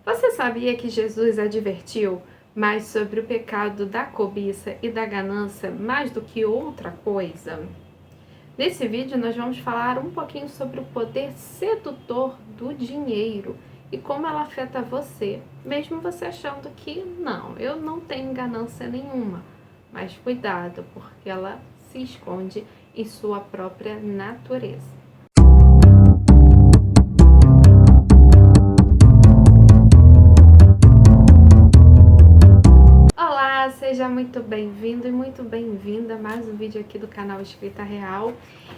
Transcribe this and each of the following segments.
Você sabia que Jesus advertiu mais sobre o pecado da cobiça e da ganância mais do que outra coisa? Nesse vídeo nós vamos falar um pouquinho sobre o poder sedutor do dinheiro e como ela afeta você, mesmo você achando que não, eu não tenho ganância nenhuma. Mas cuidado, porque ela se esconde em sua própria natureza. Olá, seja muito bem-vindo e muito bem-vinda a mais um vídeo aqui do canal Escrita Real.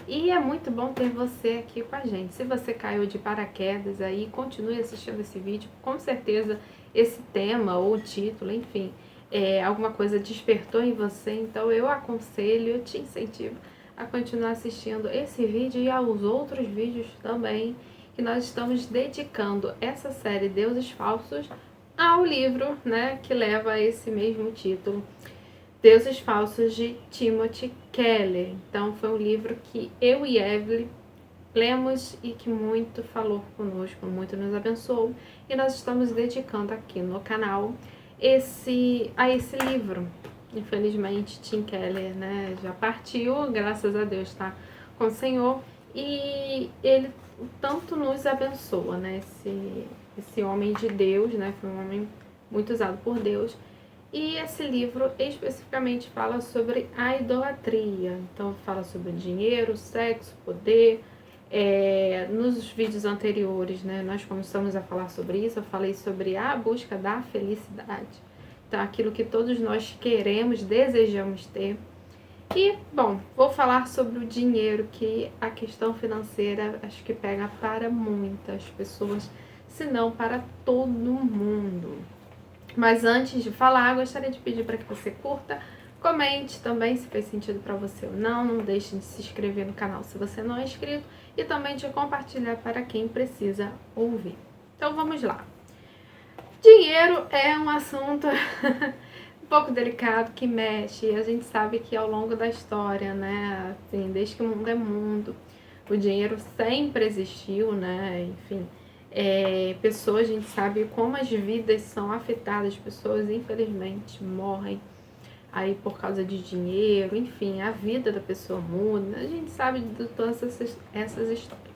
E é muito bom ter você aqui com a gente. Se você caiu de paraquedas aí, continue assistindo esse vídeo. Com certeza esse tema ou o título, enfim, alguma coisa despertou em você. Então eu aconselho, eu te incentivo a continuar assistindo esse vídeo e aos outros vídeos também, que nós estamos dedicando essa série Deuses Falsos ao livro, né, que leva a esse mesmo título, Deuses Falsos, de Timothy Keller. Então foi um livro que eu e Evelyn lemos e que muito falou conosco, muito nos abençoou, e nós estamos dedicando aqui no canal a esse livro. Infelizmente Tim Keller, né, já partiu, graças a Deus está com o Senhor, e ele tanto nos abençoa, né, esse homem de Deus, né, foi um homem muito usado por Deus. E esse livro especificamente fala sobre a idolatria. Então fala sobre dinheiro, sexo, poder. Nos vídeos anteriores, né, nós começamos a falar sobre isso. Eu falei sobre a busca da felicidade. Então aquilo que todos nós queremos, desejamos ter. E, bom, vou falar sobre o dinheiro, que a questão financeira acho que pega para muitas pessoas, se não para todo mundo. Mas antes de falar, gostaria de pedir para que você curta, comente também se fez sentido para você ou não. Não deixe de se inscrever no canal se você não é inscrito e também de compartilhar para quem precisa ouvir. Então vamos lá. Dinheiro é um assunto um pouco delicado, que mexe, e a gente sabe que ao longo da história, né, assim, desde que o mundo é mundo, o dinheiro sempre existiu, né, enfim, pessoas, a gente sabe como as vidas são afetadas, pessoas infelizmente morrem aí por causa de dinheiro, enfim, a vida da pessoa muda, a gente sabe de todas essas histórias.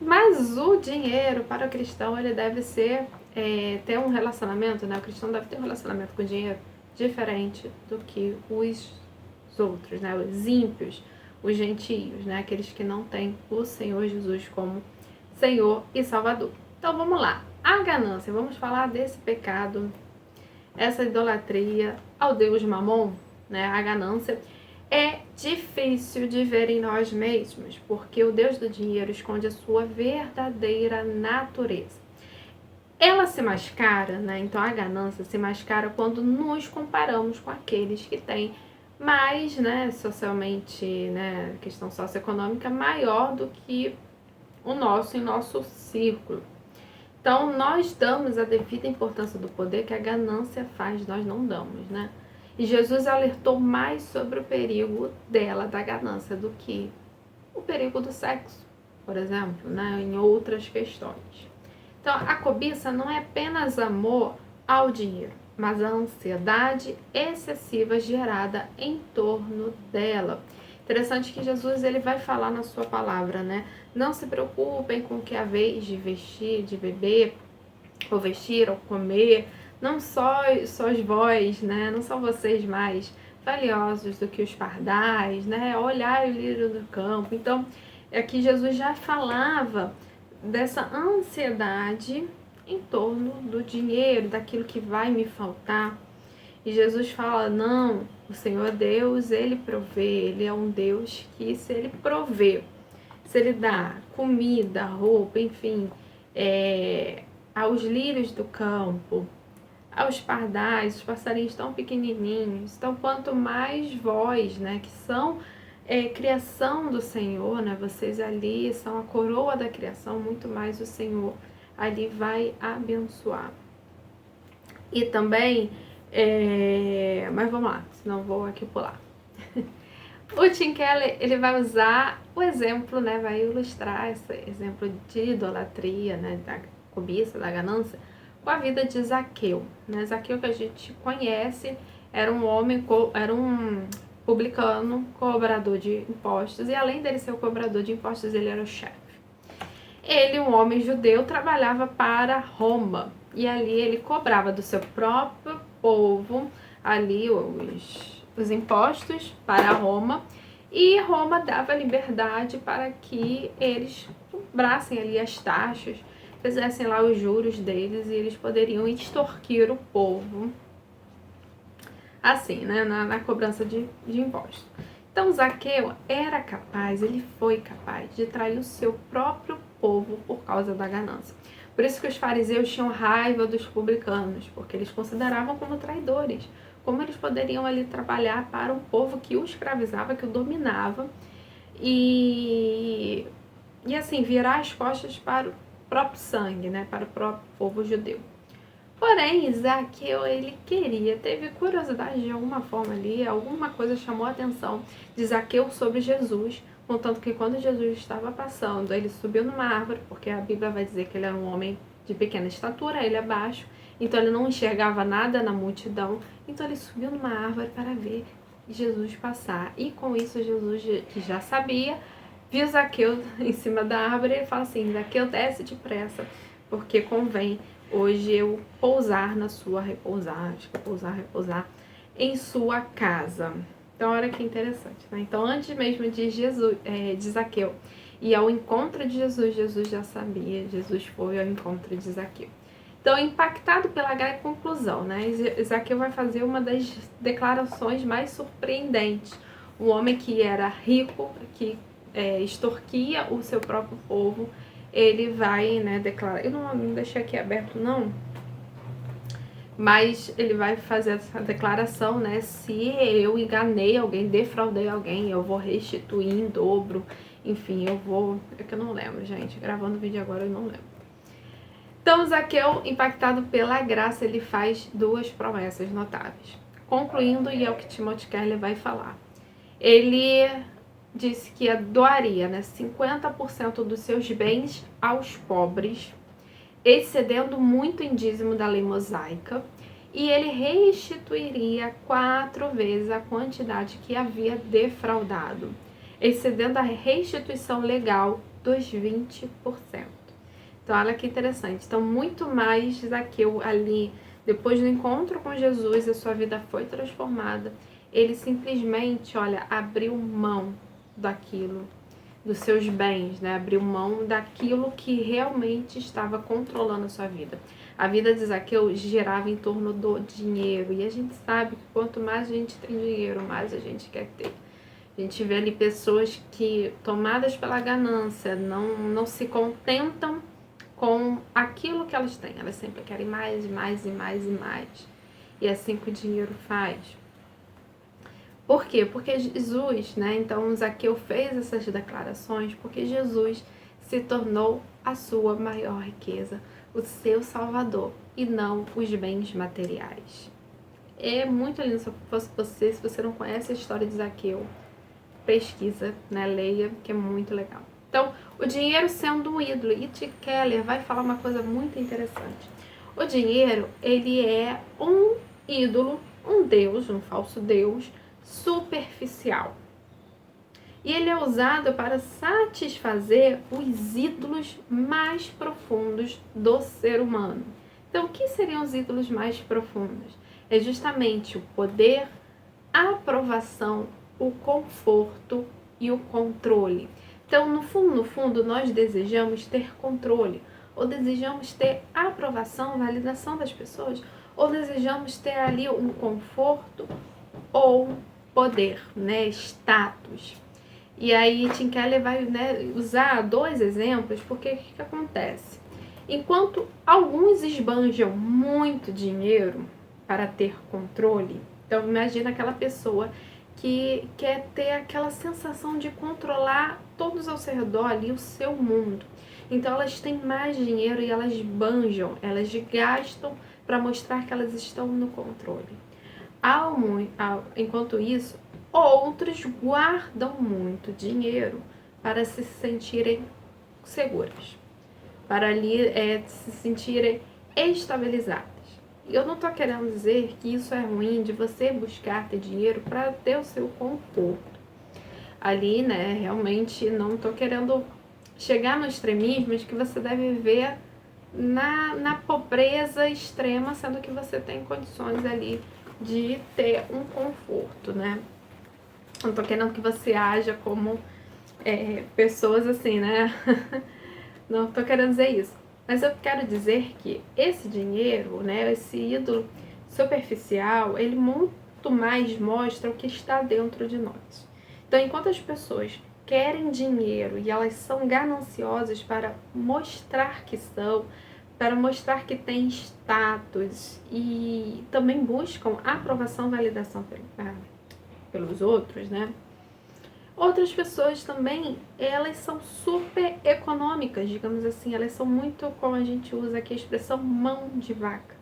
Mas o dinheiro para o cristão, ele deve ser, ter um relacionamento, né? O cristão deve ter um relacionamento com o dinheiro diferente do que os outros, né? Os ímpios, os gentios, né? Aqueles que não têm o Senhor Jesus como Senhor e Salvador. Então vamos lá, a ganância, vamos falar desse pecado, essa idolatria ao Deus Mamon, né? A ganância é difícil de ver em nós mesmos, porque o Deus do dinheiro esconde a sua verdadeira natureza. Ela se mascara, né? Então a ganância se mascara quando nos comparamos com aqueles que têm mais, né, socialmente, né, questão socioeconômica maior do que o nosso, em nosso círculo. Então nós damos a devida importância do poder que a ganância faz, nós não damos, né? E Jesus alertou mais sobre o perigo dela, da ganância, do que o perigo do sexo, por exemplo, né? Em outras questões. Então, a cobiça não é apenas amor ao dinheiro, mas a ansiedade excessiva gerada em torno dela. Interessante que Jesus, ele vai falar na sua palavra, né? Não se preocupem com o que é vez de vestir, de beber, ou vestir, ou comer. Não sois vós, né? Não são vocês mais valiosos do que os pardais, né? Olhai o lírio do campo. Então, aqui Jesus já falava dessa ansiedade em torno do dinheiro, daquilo que vai me faltar. E Jesus fala, não, o Senhor Deus, Ele provê, Ele é um Deus que, se Ele prover, se Ele dá comida, roupa, enfim, aos lírios do campo, aos pardais, os passarinhos tão pequenininhos. Então, quanto mais vós, né, que são criação do Senhor, né, vocês ali são a coroa da criação, muito mais o Senhor ali vai abençoar. E também, mas vamos lá, senão vou aqui pular. O Tim Keller, ele vai usar o exemplo, né, vai ilustrar esse exemplo de idolatria, né, da cobiça, da ganância, com a vida de Zaqueu. Né? Zaqueu, que a gente conhece, era um homem, era um publicano, cobrador de impostos, e além dele ser o cobrador de impostos, ele era o chefe. Ele, um homem judeu, trabalhava para Roma, e ali ele cobrava do seu próprio povo ali os impostos para Roma, e Roma dava liberdade para que eles cobrassem ali as taxas, fizessem lá os juros deles, e eles poderiam extorquir o povo assim, né, na cobrança de impostos. Então Zaqueu era capaz, ele foi capaz de trair o seu próprio povo por causa da ganância. Por isso que os fariseus tinham raiva dos publicanos, porque eles consideravam como traidores. Como eles poderiam ali trabalhar para um povo que o escravizava, que o dominava, e assim, virar as costas para o próprio sangue, né, para o próprio povo judeu. Porém, Zaqueu, ele teve curiosidade de alguma forma ali, alguma coisa chamou a atenção de Zaqueu sobre Jesus, contanto que quando Jesus estava passando, ele subiu numa árvore, porque a Bíblia vai dizer que ele era um homem de pequena estatura, ele é baixo, então ele não enxergava nada na multidão, então ele subiu numa árvore para ver Jesus passar. E com isso, Jesus, que já sabia, viu Zaqueu em cima da árvore e ele fala assim: Zaqueu, desce depressa, porque convém hoje eu pousar na sua repousar em sua casa. Então, olha que interessante, né? Então, antes mesmo de de Zaqueu ir ao encontro de Jesus, Jesus já sabia, Jesus foi ao encontro de Zaqueu. Então, impactado pela conclusão, né? Zaqueu vai fazer uma das declarações mais surpreendentes. Um homem que era rico, que extorquia o seu próprio povo, ele vai, né, declarar, eu não deixei aqui aberto não, mas ele vai fazer essa declaração, né, se eu enganei alguém, defraudei alguém, eu vou restituir em dobro, enfim, é que eu não lembro, gente, gravando o vídeo agora eu não lembro. Então, Zaqueu, impactado pela graça, ele faz duas promessas notáveis. Concluindo, e é o que Timothy Keller vai falar, ele disse que doaria, né, 50% dos seus bens aos pobres, excedendo muito em dízimo da lei mosaica, e ele restituiria 4 vezes a quantidade que havia defraudado, excedendo a restituição legal dos 20%. Então, olha que interessante. Então, muito mais Zaqueu ali, depois do encontro com Jesus, a sua vida foi transformada. Ele simplesmente, olha, abriu mão daquilo, dos seus bens, né? Abriu mão daquilo que realmente estava controlando a sua vida. A vida de Zaqueu girava em torno do dinheiro, e a gente sabe que quanto mais a gente tem dinheiro, mais a gente quer ter. A gente vê ali pessoas que, tomadas pela ganância, não se contentam com aquilo que elas têm. Elas sempre querem mais, mais e mais e mais. E é assim que o dinheiro faz. Por quê? Porque Jesus, né? Então Zaqueu fez essas declarações porque Jesus se tornou a sua maior riqueza, o seu salvador, e não os bens materiais. É muito lindo. Se eu fosse você, se você não conhece a história de Zaqueu, pesquisa, né? Leia, que é muito legal. Então, o dinheiro sendo um ídolo. E Tim Keller vai falar uma coisa muito interessante. O dinheiro, ele é um ídolo, um deus, um falso deus, superficial. E ele é usado para satisfazer os ídolos mais profundos do ser humano. Então, o que seriam os ídolos mais profundos? É justamente o poder, a aprovação, o conforto e o controle. Então, no fundo, nós desejamos ter controle, ou desejamos ter aprovação, validação das pessoas, ou desejamos ter ali um conforto ou poder, né, status. E aí Tim Keller vai, né, usar 2 exemplos, porque o que acontece? Enquanto alguns esbanjam muito dinheiro para ter controle, então imagina aquela pessoa que quer ter aquela sensação de controlar todos ao seu redor ali, o seu mundo. Então elas têm mais dinheiro e elas esbanjam, elas gastam para mostrar que elas estão no controle. Enquanto isso, outros guardam muito dinheiro para se sentirem seguras. para ali se sentirem estabilizadas. Eu não estou querendo dizer que isso é ruim de você buscar ter dinheiro para ter o seu conforto. Ali, né, realmente não estou querendo chegar no extremismo de que você deve viver na pobreza extrema, sendo que você tem condições ali de ter um conforto, né? Não tô querendo que você haja como pessoas assim, né? Não tô querendo dizer isso. Mas eu quero dizer que esse dinheiro, né, esse ídolo superficial, ele muito mais mostra o que está dentro de nós. Então, enquanto as pessoas querem dinheiro e elas são gananciosas para mostrar que são, para mostrar que têm status e também buscam aprovação, validação pelos outros, né? Outras pessoas também, elas são super econômicas, digamos assim, elas são muito, como a gente usa aqui a expressão, mão de vaca.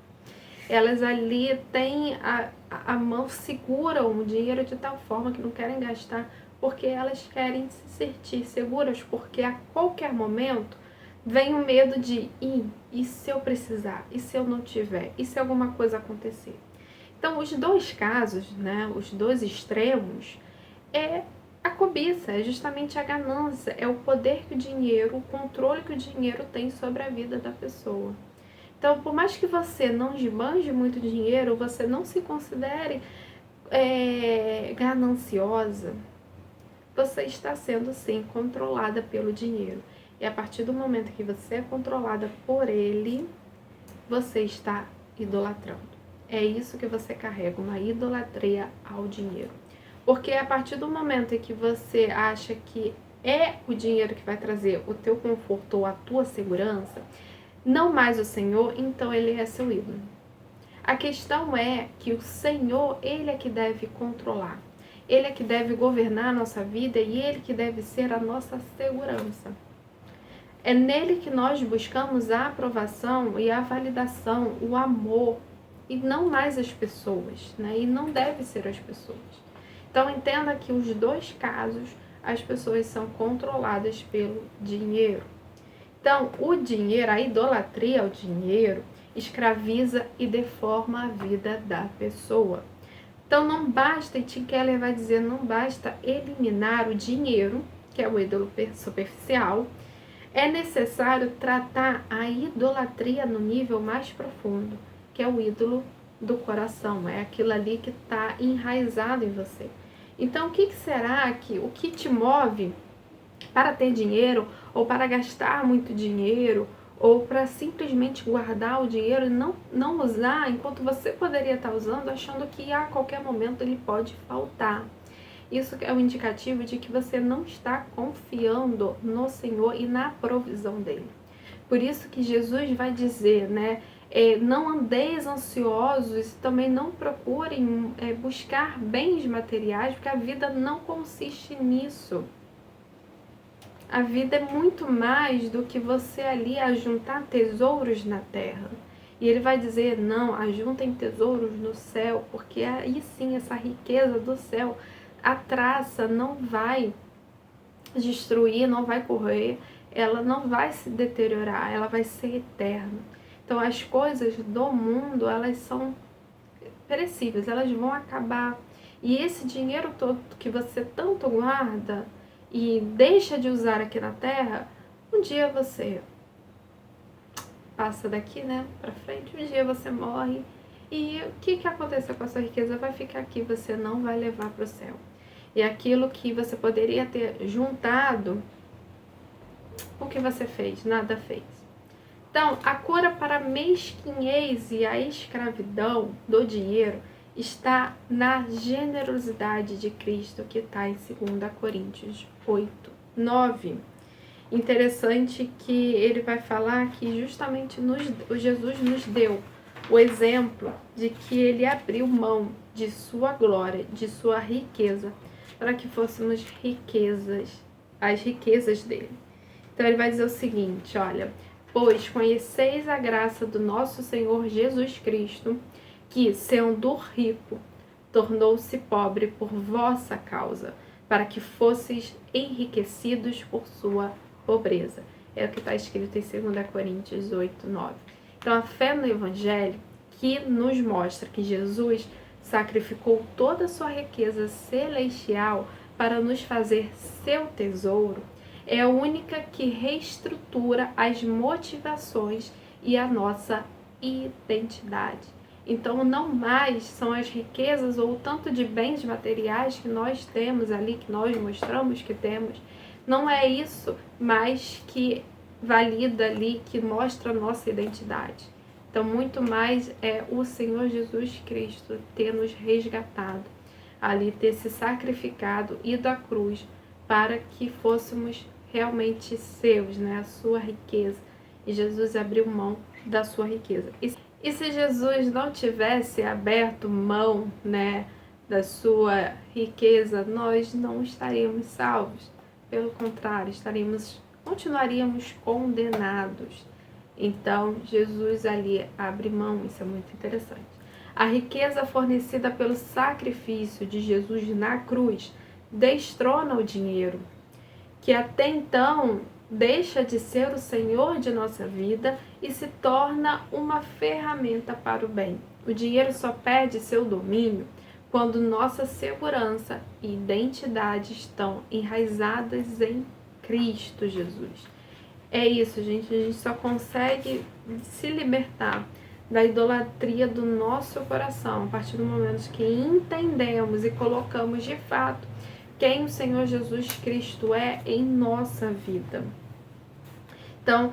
Elas ali têm a mão, seguram o dinheiro de tal forma que não querem gastar, porque elas querem se sentir seguras, porque a qualquer momento vem o medo de, e se eu precisar? E se eu não tiver? E se alguma coisa acontecer? Então, os dois casos, né, os dois extremos, é a cobiça, é justamente a ganância, é o poder que o dinheiro, o controle que o dinheiro tem sobre a vida da pessoa. Então, por mais que você não esbanje muito dinheiro, você não se considere gananciosa, você está sendo, sim, controlada pelo dinheiro. E a partir do momento que você é controlada por ele, você está idolatrando. É isso que você carrega, uma idolatria ao dinheiro. Porque a partir do momento em que você acha que é o dinheiro que vai trazer o teu conforto ou a tua segurança, não mais o Senhor, então ele é seu ídolo. A questão é que o Senhor, ele é que deve controlar. Ele é que deve governar a nossa vida e ele que deve ser a nossa segurança. É nele que nós buscamos a aprovação e a validação, o amor, e não mais as pessoas, né? E não deve ser as pessoas. Então entenda que os dois casos, as pessoas são controladas pelo dinheiro. Então, o dinheiro, a idolatria ao dinheiro, escraviza e deforma a vida da pessoa. Então, não basta, e Tim Keller vai dizer, não basta eliminar o dinheiro, que é o ídolo superficial, é necessário tratar a idolatria no nível mais profundo, que é o ídolo do coração, é aquilo ali que está enraizado em você. Então, o que será que, o que te move para ter dinheiro, ou para gastar muito dinheiro, ou para simplesmente guardar o dinheiro e não usar, enquanto você poderia estar usando, achando que a qualquer momento ele pode faltar. Isso é um indicativo de que você não está confiando no Senhor e na provisão dele. Por isso que Jesus vai dizer, né? Não andeis ansiosos, também não procurem buscar bens materiais, porque a vida não consiste nisso. A vida é muito mais do que você ali ajuntar tesouros na terra. E ele vai dizer, não, ajuntem tesouros no céu, porque aí sim, essa riqueza do céu, a traça não vai destruir, não vai correr, ela não vai se deteriorar, ela vai ser eterna. Então as coisas do mundo, elas são perecíveis, elas vão acabar. E esse dinheiro todo que você tanto guarda e deixa de usar aqui na Terra, um dia você passa daqui, né, pra frente, um dia você morre. E o que aconteceu com a sua riqueza vai ficar aqui, você não vai levar para o céu. E aquilo que você poderia ter juntado, o que você fez? Nada fez. Então, a cura para a mesquinhez e a escravidão do dinheiro está na generosidade de Cristo, que está em 2 Coríntios 8:9. Interessante que ele vai falar que justamente Jesus nos deu o exemplo de que ele abriu mão de sua glória, de sua riqueza, para que fôssemos as riquezas dele. Então ele vai dizer o seguinte, olha, pois conheceis a graça do nosso Senhor Jesus Cristo, que, sendo rico, tornou-se pobre por vossa causa, para que fosseis enriquecidos por sua pobreza. É o que está escrito em 2 Coríntios 8, 9. Então, a fé no Evangelho, que nos mostra que Jesus sacrificou toda a sua riqueza celestial para nos fazer seu tesouro, é a única que reestrutura as motivações e a nossa identidade. Então, não mais são as riquezas ou o tanto de bens materiais que nós temos ali, que nós mostramos que temos. Não é isso mais que valida ali, que mostra a nossa identidade. Então, muito mais é o Senhor Jesus Cristo ter nos resgatado, ali ter se sacrificado, ido à cruz, para que fôssemos realmente seus, né? A sua riqueza. E Jesus abriu mão da sua riqueza. E se Jesus não tivesse aberto mão, né, da sua riqueza, nós não estaríamos salvos. Pelo contrário, continuaríamos condenados. Então, Jesus ali abre mão, isso é muito interessante. A riqueza fornecida pelo sacrifício de Jesus na cruz destrona o dinheiro, que até então deixa de ser o Senhor de nossa vida e se torna uma ferramenta para o bem. O dinheiro só perde seu domínio quando nossa segurança e identidade estão enraizadas em Cristo Jesus. É isso, gente. A gente só consegue se libertar da idolatria do nosso coração a partir do momento que entendemos e colocamos de fato quem o Senhor Jesus Cristo é em nossa vida. Então,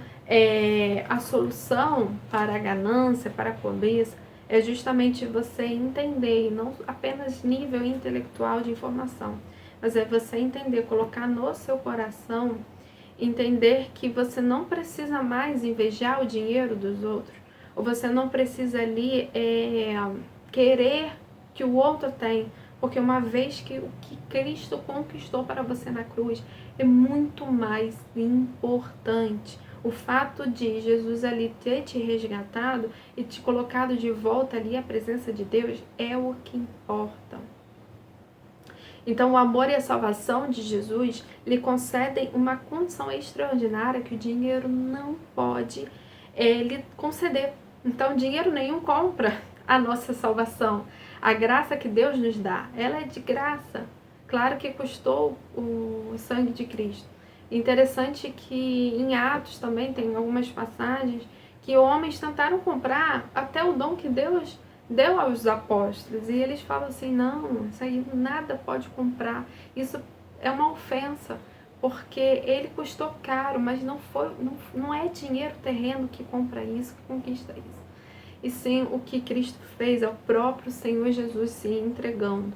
a solução para a ganância, para a cobiça, é justamente você entender, e não apenas nível intelectual de informação, mas é você entender, colocar no seu coração, entender que você não precisa mais invejar o dinheiro dos outros, ou você não precisa ali querer que o outro tem, porque uma vez que o que Cristo conquistou para você na cruz é muito mais importante. O fato de Jesus ali ter te resgatado e te colocado de volta ali à presença de Deus é o que importa. Então, o amor e a salvação de Jesus lhe concedem uma condição extraordinária que o dinheiro não pode lhe conceder. Então, dinheiro nenhum compra a nossa salvação. A graça que Deus nos dá, ela é de graça. Claro que custou o sangue de Cristo. Interessante que em Atos também tem algumas passagens que homens tentaram comprar até o dom que Deus deu aos apóstolos. E eles falam assim, não, isso aí nada pode comprar. Isso é uma ofensa, porque ele custou caro, mas não é dinheiro terreno que compra isso, que conquista isso. E sim o que Cristo fez, é o próprio Senhor Jesus se entregando.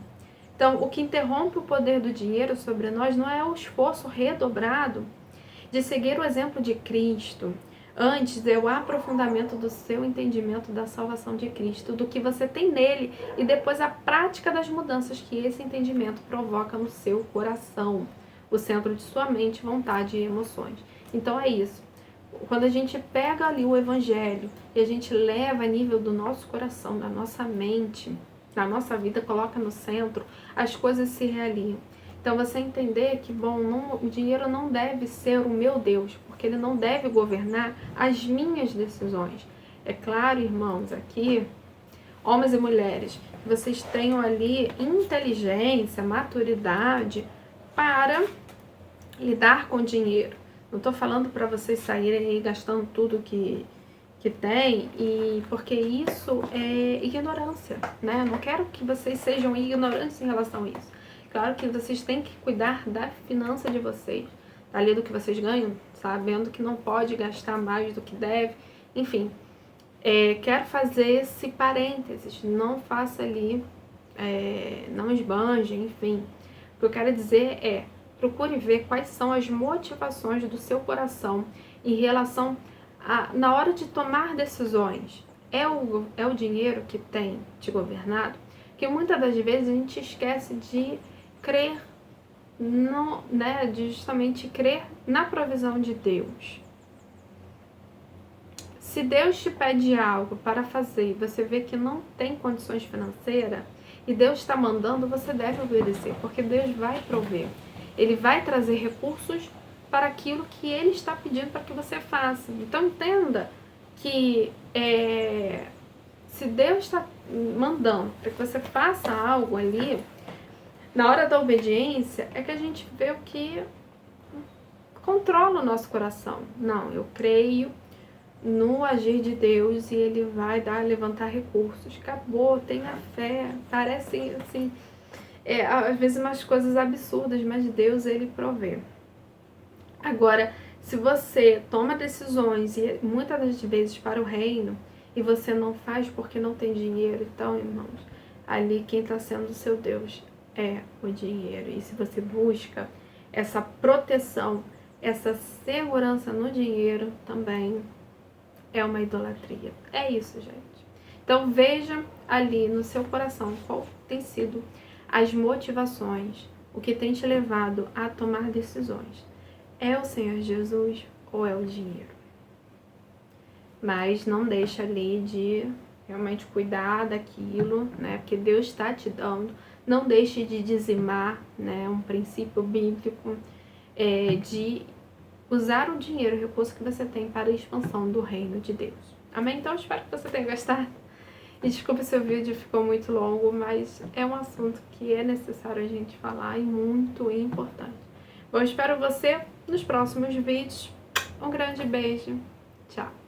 Então, o que interrompe o poder do dinheiro sobre nós não é o esforço redobrado de seguir o exemplo de Cristo. Antes é o aprofundamento do seu entendimento da salvação de Cristo, do que você tem nele, e depois a prática das mudanças que esse entendimento provoca no seu coração, o centro de sua mente, vontade e emoções. Então é isso. Quando a gente pega ali o Evangelho e a gente leva a nível do nosso coração, da nossa mente, da nossa vida, coloca no centro, as coisas se realizam. Então você entender que, o dinheiro não deve ser o meu Deus, porque ele não deve governar as minhas decisões. É claro, irmãos, aqui, homens e mulheres, que vocês tenham ali inteligência, maturidade para lidar com dinheiro. Não estou falando para vocês saírem aí gastando tudo que tem, porque isso é ignorância, né? Não quero que vocês sejam ignorantes em relação a isso. Claro que vocês têm que cuidar da finança de vocês, ali do que vocês ganham, sabendo que não pode gastar mais do que deve. Enfim, quero fazer esse parênteses, não faça ali, não esbanje, enfim. O que eu quero dizer procure ver quais são as motivações do seu coração em relação na hora de tomar decisões. É o dinheiro que tem te governado? Porque muitas das vezes a gente esquece de crer, de justamente crer na provisão de Deus. Se Deus te pede algo para fazer e você vê que não tem condições financeiras e Deus está mandando, você deve obedecer, porque Deus vai prover. Ele vai trazer recursos para aquilo que Ele está pedindo para que você faça. Então entenda que se Deus está mandando para que você faça algo ali, na hora da obediência, é que a gente vê o que controla o nosso coração. Não, eu creio no agir de Deus e Ele vai levantar recursos. Acabou, tenha fé. Parece assim, às vezes umas coisas absurdas, mas Deus, Ele provê. Agora, se você toma decisões e muitas das vezes para o reino e você não faz porque não tem dinheiro, então, irmãos, ali quem está sendo o seu Deus é o dinheiro. E se você busca essa proteção, essa segurança no dinheiro, também é uma idolatria. É isso, gente. Então veja ali no seu coração qual tem sido as motivações, o que tem te levado a tomar decisões. É o Senhor Jesus ou é o dinheiro? Mas não deixa ali de realmente cuidar daquilo, né? Porque Deus está te dando. Não deixe de dizimar, né? Um princípio bíblico de usar o dinheiro, o recurso que você tem para a expansão do reino de Deus. Amém? Então, espero que você tenha gostado. E desculpa se o vídeo ficou muito longo, mas é um assunto que é necessário a gente falar e muito importante. Bom, espero você nos próximos vídeos. Um grande beijo. Tchau.